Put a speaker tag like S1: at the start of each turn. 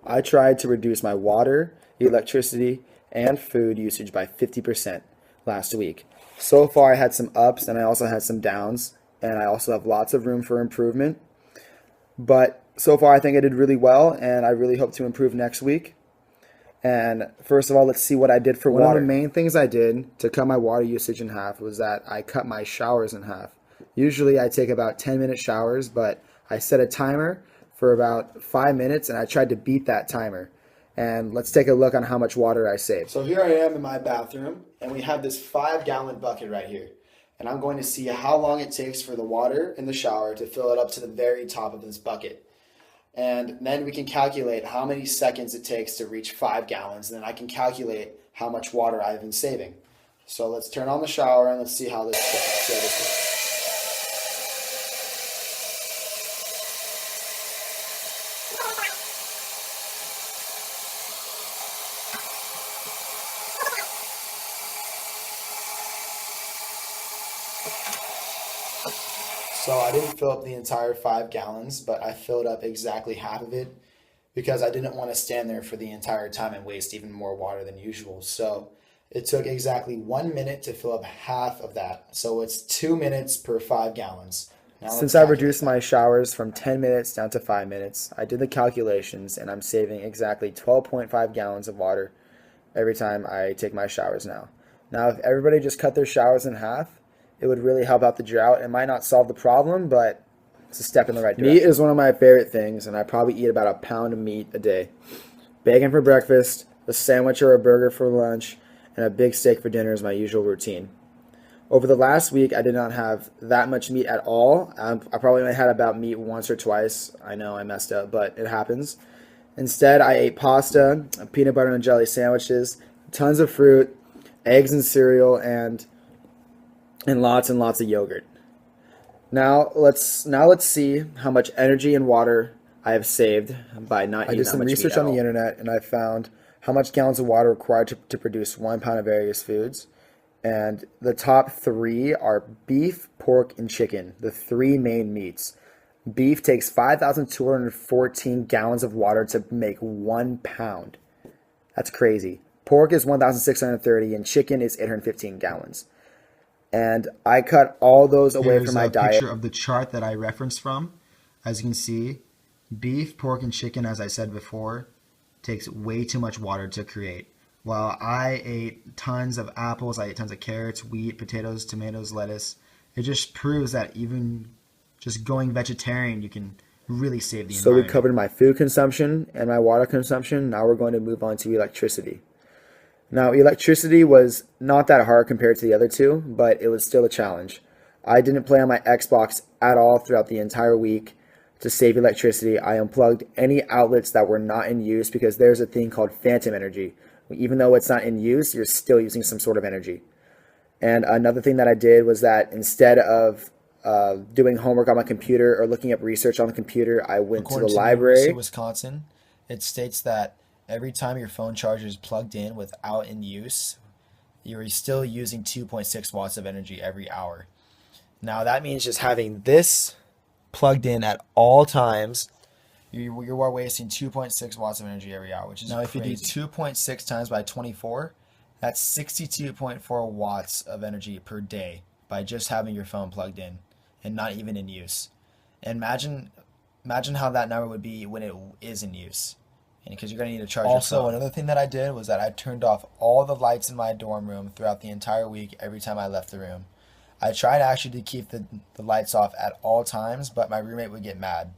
S1: I tried to reduce my water, electricity, and food usage by 50% last week. So far, I had some ups and I also had some downs, and I also have lots of room for improvement. But so far, I think I did really well, and I really hope to improve next week. And first of all, let's see what I did for water. One of the main things I did to cut my water usage in half was that I cut my showers in half. Usually I take about 10-minute showers, but I set a timer for about 5 minutes and I tried to beat that timer. And let's take a look on how much water I saved. So here I am in my bathroom, and we have this 5-gallon bucket right here. And I'm going to see how long it takes for the water in the shower to fill it up to the very top of this bucket. And then we can calculate how many seconds it takes to reach 5 gallons. And then I can calculate how much water I've been saving. So let's turn on the shower and let's see how this works. So I didn't fill up the entire 5 gallons, but I filled up exactly half of it because I didn't want to stand there for the entire time and waste even more water than usual. So it took exactly 1 minute to fill up half of that. So it's 2 minutes per 5 gallons. Now since I reduced my showers from 10 minutes down to 5 minutes, I did the calculations and I'm saving exactly 12.5 gallons of water every time I take my showers now. Now, if everybody just cut their showers in half, it would really help out the drought. It might not solve the problem, but it's a step in the right direction. Meat is one of my favorite things, and I probably eat about a pound of meat a day. Bacon for breakfast, a sandwich or a burger for lunch, and a big steak for dinner is my usual routine. Over the last week, I did not have that much meat at all. I probably only had about meat once or twice. I know I messed up, but it happens. Instead, I ate pasta, peanut butter and jelly sandwiches, tons of fruit, eggs and cereal, and lots and lots of yogurt. Now let's see how much energy and water I have saved by not eating that much meat. I did some research on the internet and I found how much gallons of water are required to produce 1 pound of various foods. And the top 3 are beef, pork, and chicken, the 3 main meats. Beef takes 5,214 gallons of water to make 1 pound. That's crazy. Pork is 1,630 and chicken is 815 gallons. And I cut all those away from my diet. Here's a picture of the chart that I referenced from. As you can see, beef, pork, and chicken, as I said before, takes way too much water to create. While I ate tons of apples, I ate tons of carrots, wheat, potatoes, tomatoes, lettuce. It just proves that even just going vegetarian, you can really save the environment. So we covered my food consumption and my water consumption. Now we're going to move on to electricity. Now, electricity was not that hard compared to the other two, but it was still a challenge. I didn't play on my Xbox at all throughout the entire week to save electricity. I unplugged any outlets that were not in use because there's a thing called phantom energy. Even though it's not in use, you're still using some sort of energy. And another thing that I did was that instead of doing homework on my computer or looking up research on the computer, I went to the library. According to Wisconsin, it states that every time your phone charger is plugged in without in use, you're still using 2.6 watts of energy every hour. Now that means just having this plugged in at all times, you are wasting 2.6 watts of energy every hour, which is crazy. If you do 2.6 times by 24, that's 62.4 watts of energy per day by just having your phone plugged in and not even in use. And imagine how that number would be when it is in use. Because you're going to need to charge your phone. Also, another thing that I did was that I turned off all the lights in my dorm room throughout the entire week every time I left the room. I tried actually to keep the lights off at all times, but my roommate would get mad.